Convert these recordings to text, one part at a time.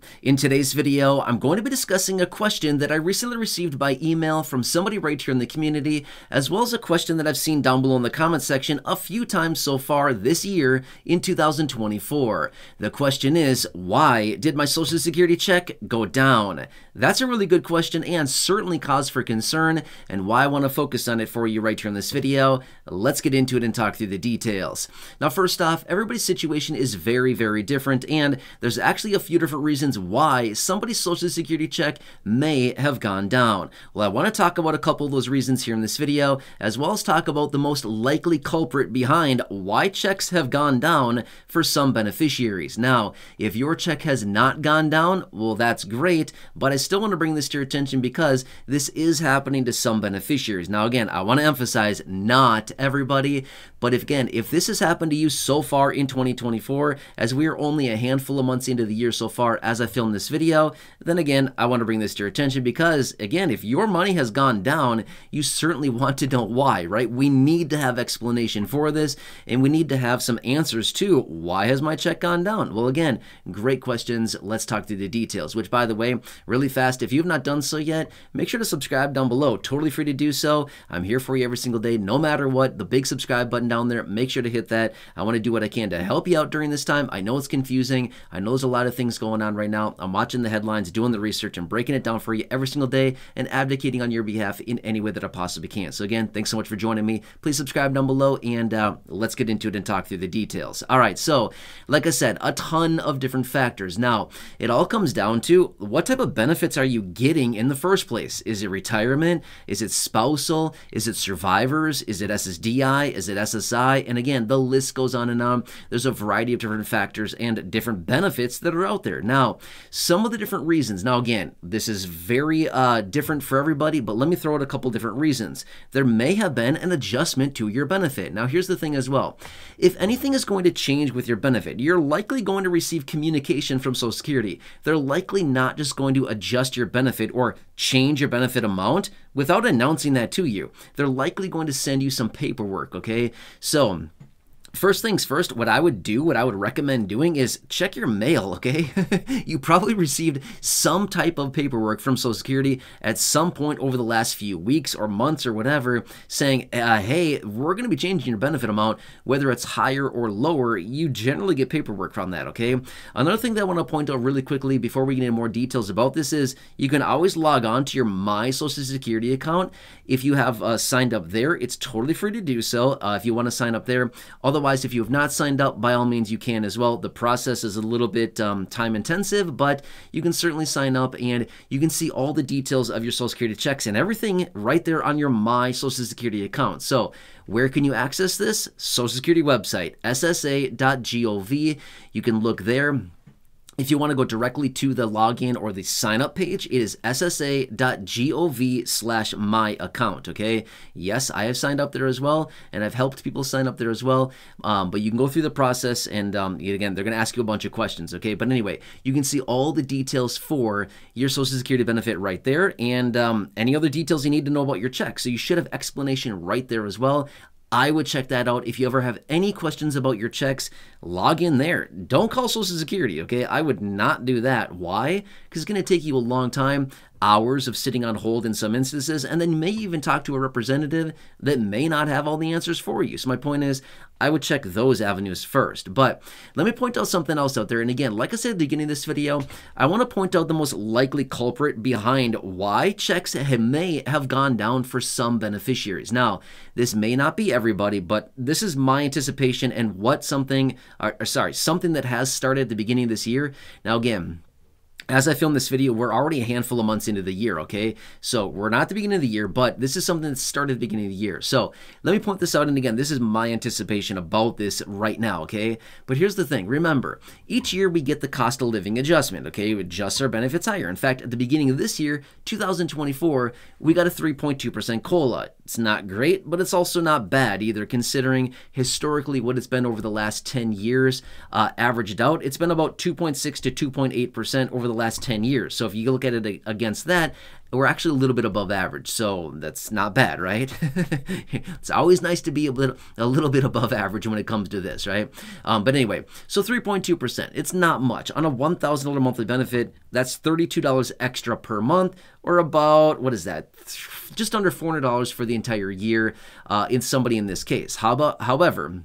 In today's video, I'm going to be discussing a question that I recently received by email from somebody right here in the community, as well as a question that I've seen down below in the comment section a few times so far this year in 2024. The question is, why did my Social Security check go down? That's a really good question and certainly cause for concern, and why I want to focus on it for you right here in this video. Let's get into it and talk through the details. Now, first off, everybody's situation is very, very different, and there's actually a few different reasons why somebody's Social Security check may have gone down. Well, I want to talk about a couple of those reasons here in this video, as well as talk about the most likely culprit behind why checks have gone down for some beneficiaries. Now, if your check has not gone down, well, that's great, but I still want to bring this to your attention because this is happening to some beneficiaries. Now, again, I want to emphasize not everybody, but if this has happened to you so far in 2024, as we are only a handful of months into the year so far as I filmed this video, then again, I want to bring this to your attention because, again, if your money has gone down, you certainly want to know why, right? We need to have explanation for this, and we need to have some answers to why has my check gone down? Well, again, great questions. Let's talk through the details, which, by the way, really fast, if you've not done so yet, make sure to subscribe down below. Totally free to do so. I'm here for you every single day, no matter what. The big subscribe button down there, make sure to hit that. I want to do what I can to help you out during this time. I know it's confusing. I know there's a lot of things going on right now. I'm watching the headlines, doing the research, and breaking it down for you every single day and advocating on your behalf in any way that I possibly can. So again, thanks so much for joining me. Please subscribe down below, and let's get into it and talk through the details. All right, so like I said, a ton of different factors. Now, it all comes down to what type of benefits are you getting in the first place? Is it retirement? Is it spousal? Is it survivors? Is it SSDI? Is it SSI? And again, the list goes on and on. There's a variety of different factors and different benefits that are out there. Now, some of the different reasons. Now, again, this is very different for everybody, but let me throw out a couple different reasons. There may have been an adjustment to your benefit. Now, here's the thing as well. If anything is going to change with your benefit, you're likely going to receive communication from Social Security. They're likely not just going to adjust your benefit or change your benefit amount without announcing that to you. They're likely going to send you some paperwork, okay? So, first things first, what I would recommend doing is check your mail, okay? You probably received some type of paperwork from Social Security at some point over the last few weeks or months or whatever saying, hey, we're going to be changing your benefit amount, whether it's higher or lower. You generally get paperwork from that, okay? Another thing that I want to point out really quickly before we get into more details about this is you can always log on to your My Social Security account. If you have signed up there, it's totally free to do so if you want to sign up there. Otherwise, if you have not signed up, by all means, you can as well. The process is a little bit time intensive, but you can certainly sign up and you can see all the details of your Social Security checks and everything right there on your My Social Security account. So where can you access this? Social Security website, ssa.gov. You can look there. If you want to go directly to the login or the sign up page, it is ssa.gov/my-account, okay? Yes, I have signed up there as well, and I've helped people sign up there as well, but you can go through the process, and again, they're going to ask you a bunch of questions, okay? But anyway, you can see all the details for your Social Security benefit right there, and any other details you need to know about your check. So you should have explanation right there as well. I would check that out. If you ever have any questions about your checks, log in there. Don't call Social Security, okay? I would not do that. Why? Because it's going to take you a long time, hours of sitting on hold in some instances, and then you may even talk to a representative that may not have all the answers for you. So my point is, I would check those avenues first. But let me point out something else out there. And again, like I said at the beginning of this video, I want to point out the most likely culprit behind why checks may have gone down for some beneficiaries. Now, this may not be everybody, but this is my anticipation and what something that has started at the beginning of this year. Now, again, as I film this video, we're already a handful of months into the year, okay? So we're not at the beginning of the year, but this is something that started at the beginning of the year. So let me point this out, and again, this is my anticipation about this right now, okay? But here's the thing. Remember, each year we get the cost of living adjustment, okay? It adjusts our benefits higher. In fact, at the beginning of this year, 2024, we got a 3.2% COLA. It's not great, but it's also not bad either, considering historically what it's been over the last 10 years. Averaged out, it's been about 2.6 to 2.8% over the last 10 years. So if you look at it against that, we're actually a little bit above average, so that's not bad, right? It's always nice to be a little bit above average when it comes to this, right? But anyway, so 3.2%, it's not much. On a $1,000 monthly benefit, that's $32 extra per month, or about, what is that? Just under $400 for the entire year in somebody in this case. However,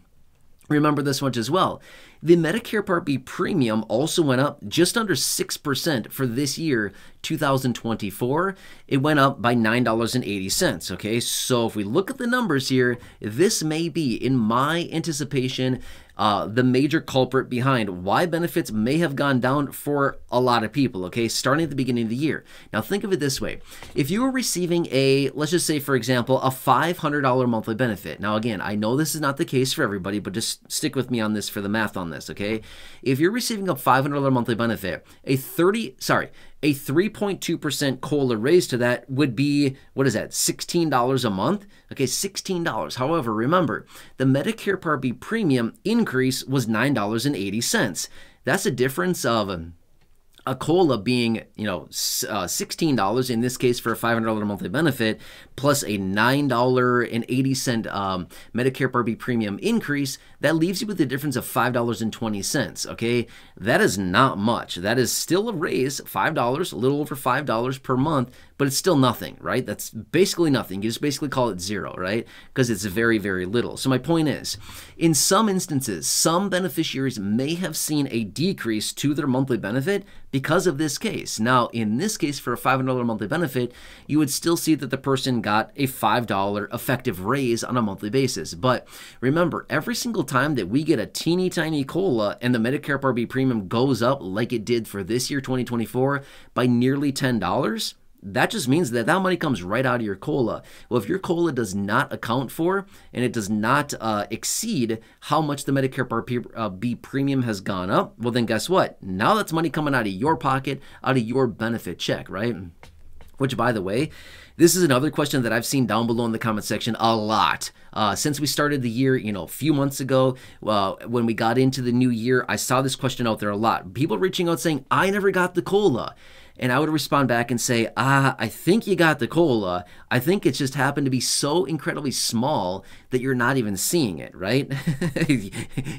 remember this much as well. The Medicare Part B premium also went up just under 6% for this year, 2024. It went up by $9.80, okay? So if we look at the numbers here, this may be, in my anticipation, the major culprit behind why benefits may have gone down for a lot of people, okay, starting at the beginning of the year. Now, think of it this way. If you were receiving let's just say, for example, a $500 monthly benefit. Now, again, I know this is not the case for everybody, but just stick with me on this for the math on this, okay? If you're receiving a $500 monthly benefit, a 3.2% COLA raise to that would be, what is that, $16 a month? Okay, $16. However, remember, the Medicare Part B premium increase was $9.80. That's a difference of a COLA being, $16 in this case for a $500 monthly benefit, plus a $9.80 Medicare Part B premium increase. That leaves you with a difference of $5.20, okay? That is not much. That is still a raise, $5, a little over $5 per month, but it's still nothing, right? That's basically nothing. You just basically call it zero, right? Because it's very, very little. So my point is, in some instances, some beneficiaries may have seen a decrease to their monthly benefit because of this case. Now, in this case, for a $500 monthly benefit, you would still see that the person got a $5 effective raise on a monthly basis. But remember, every single time that we get a teeny tiny COLA and the Medicare Part B premium goes up like it did for this year, 2024, by nearly $10, that just means that that money comes right out of your COLA. Well, if your COLA does not account for and it does not exceed how much the Medicare Part B premium has gone up, well, then guess what? Now that's money coming out of your pocket, out of your benefit check, right? Which, by the way, this is another question that I've seen down below in the comment section a lot. Since we started the year, a few months ago, when we got into the new year, I saw this question out there a lot. People reaching out saying, I never got the COLA. And I would respond back and say, I think you got the COLA. I think it just happened to be so incredibly small that you're not even seeing it, right?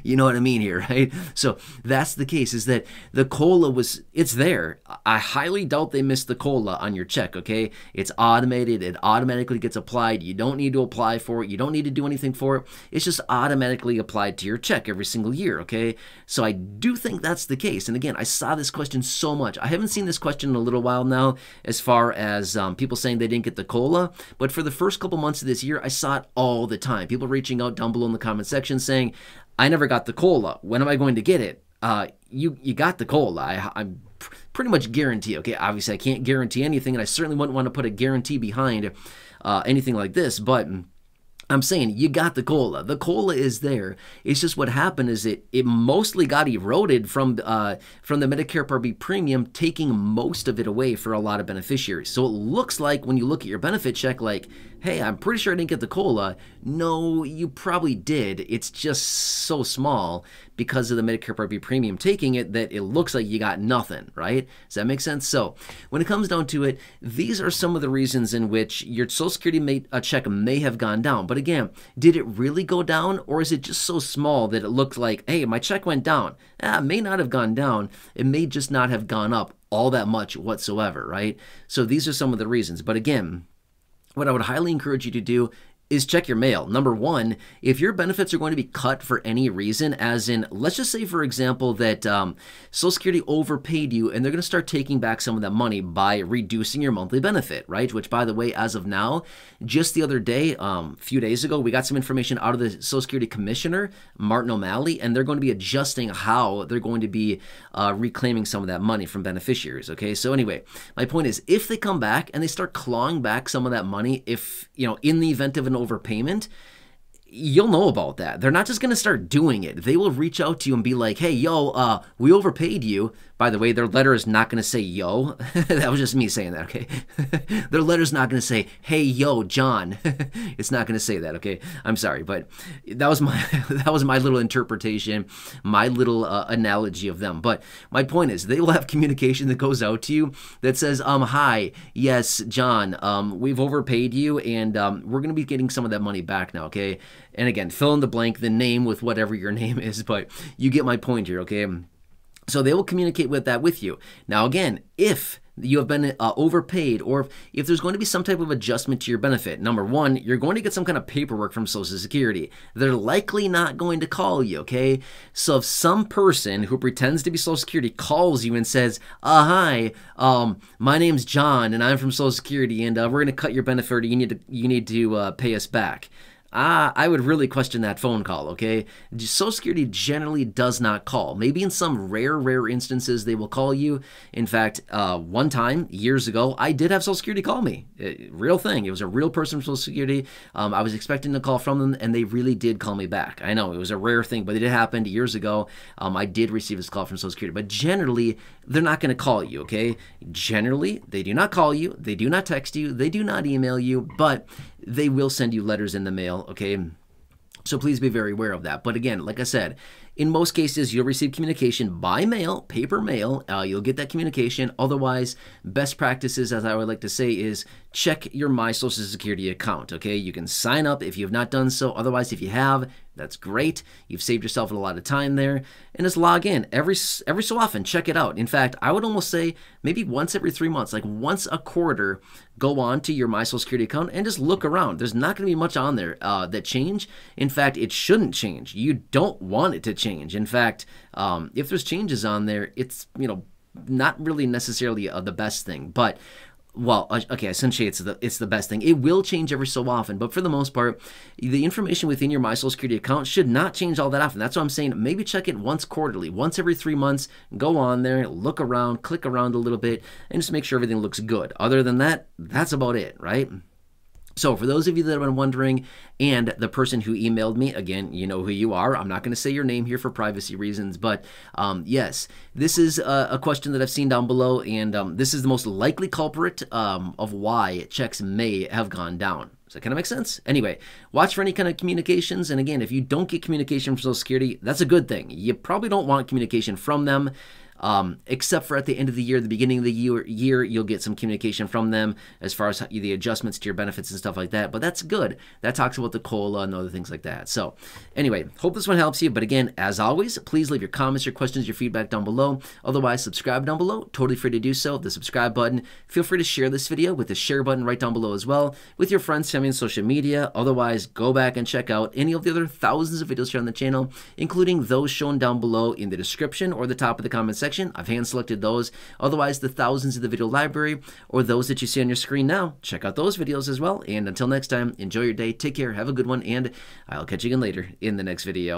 You know what I mean here, right? So that's the case, is that the COLA it's there. I highly doubt they missed the COLA on your check, okay? It's automated. It automatically gets applied. You don't need to apply for it. You don't need to do anything for it. It's just automatically applied to your check every single year, okay? So I do think that's the case. And again, I saw this question so much. I haven't seen this question in a little while now, as far as people saying they didn't get the COLA, but for the first couple months of this year, I saw it all the time. People reaching out down below in the comment section saying, I never got the COLA. When am I going to get it? You got the COLA. I'm pretty much guarantee, okay? Obviously, I can't guarantee anything, and I certainly wouldn't want to put a guarantee behind anything like this, but I'm saying you got the COLA. The COLA is there. It's just what happened is it mostly got eroded from the Medicare Part B premium, taking most of it away for a lot of beneficiaries. So it looks like when you look at your benefit check, like, hey, I'm pretty sure I didn't get the COLA. No, you probably did. It's just so small because of the Medicare Part B premium taking it that it looks like you got nothing, right? Does that make sense? So when it comes down to it, these are some of the reasons in which your Social Security check may have gone down. But again, did it really go down, or is it just so small that it looked like, hey, my check went down? It may not have gone down. It may just not have gone up all that much whatsoever, right? So these are some of the reasons. But again, what I would highly encourage you to do is check your mail. Number one, if your benefits are going to be cut for any reason, as in, let's just say, for example, that Social Security overpaid you and they're going to start taking back some of that money by reducing your monthly benefit, right? Which, by the way, as of now, just the other day, a few days ago, we got some information out of the Social Security Commissioner, Martin O'Malley, and they're going to be adjusting how they're going to be reclaiming some of that money from beneficiaries, okay? So anyway, my point is, if they come back and they start clawing back some of that money, if, in the event of an overpayment, you'll know about that. They're not just going to start doing it. They will reach out to you and be like, hey, yo, we overpaid you By the way, their letter is not going to say yo. That was just me saying that, okay? Their letter's not going to say, hey, yo, John. It's not going to say that, okay? I'm sorry, but that was my little interpretation, my little analogy of them. But my point is, they will have communication that goes out to you that says, hi, yes, John, we've overpaid you, and we're going to be getting some of that money back now, okay? And again, fill in the blank, the name with whatever your name is, but you get my point here, okay? So they will communicate with that with you. Now again, if you have been overpaid, or if there's going to be some type of adjustment to your benefit, number one, you're going to get some kind of paperwork from Social Security. They're likely not going to call you, okay? So if some person who pretends to be Social Security calls you and says, hi, my name's John and I'm from Social Security, and we're going to cut your benefit, or you need to pay us back. I would really question that phone call, okay? Social Security generally does not call. Maybe in some rare instances they will call you. In fact, one time, years ago, I did have Social Security call me. Real thing. It was a real person from Social Security. I was expecting a call from them, and they really did call me back. I know, it was a rare thing, but it happened years ago. I did receive this call from Social Security. But generally, they're not going to call you, okay? Generally, they do not call you. They do not text you. They do not email you. But they will send you letters in the mail, okay? So please be very aware of that. But again, like I said, in most cases, you'll receive communication by mail, paper mail. You'll get that communication. Otherwise, best practices, as I would like to say, is check your My Social Security account, okay? You can sign up if you have not done so. Otherwise, if you have, that's great. You've saved yourself a lot of time there. And just log in every so often. Check it out. In fact, I would almost say maybe once every 3 months, like once a quarter, go on to your My Social Security account and just look around. There's not going to be much on there that change. In fact, it shouldn't change. You don't want it to change. In fact, if there's changes on there, it's, not really necessarily the best thing. But well, okay, essentially it's the best thing. It will change every so often, but for the most part, the information within your My Social Security account should not change all that often. That's what I'm saying. Maybe check it once quarterly, once every 3 months. Go on there, look around, click around a little bit, and just make sure everything looks good. Other than that, that's about it, right? So for those of you that have been wondering, and the person who emailed me, again, you know who you are. I'm not going to say your name here for privacy reasons, but yes, this is a question that I've seen down below, and this is the most likely culprit of why checks may have gone down. Does that kind of make sense? Anyway, watch for any kind of communications, and again, if you don't get communication from Social Security, that's a good thing. You probably don't want communication from them. Except for at the end of the year, the beginning of the year, you'll get some communication from them as far as the adjustments to your benefits and stuff like that. But that's good. That talks about the COLA and other things like that. So anyway, hope this one helps you. But again, as always, please leave your comments, your questions, your feedback down below. Otherwise, subscribe down below. Totally free to do so. The subscribe button. Feel free to share this video with the share button right down below as well with your friends, family, and social media. Otherwise, go back and check out any of the other thousands of videos here on the channel, including those shown down below in the description or the top of the comment section. I've hand selected those. Otherwise, the thousands in the video library or those that you see on your screen now, check out those videos as well. And until next time, enjoy your day, take care, have a good one, and I'll catch you again later in the next video.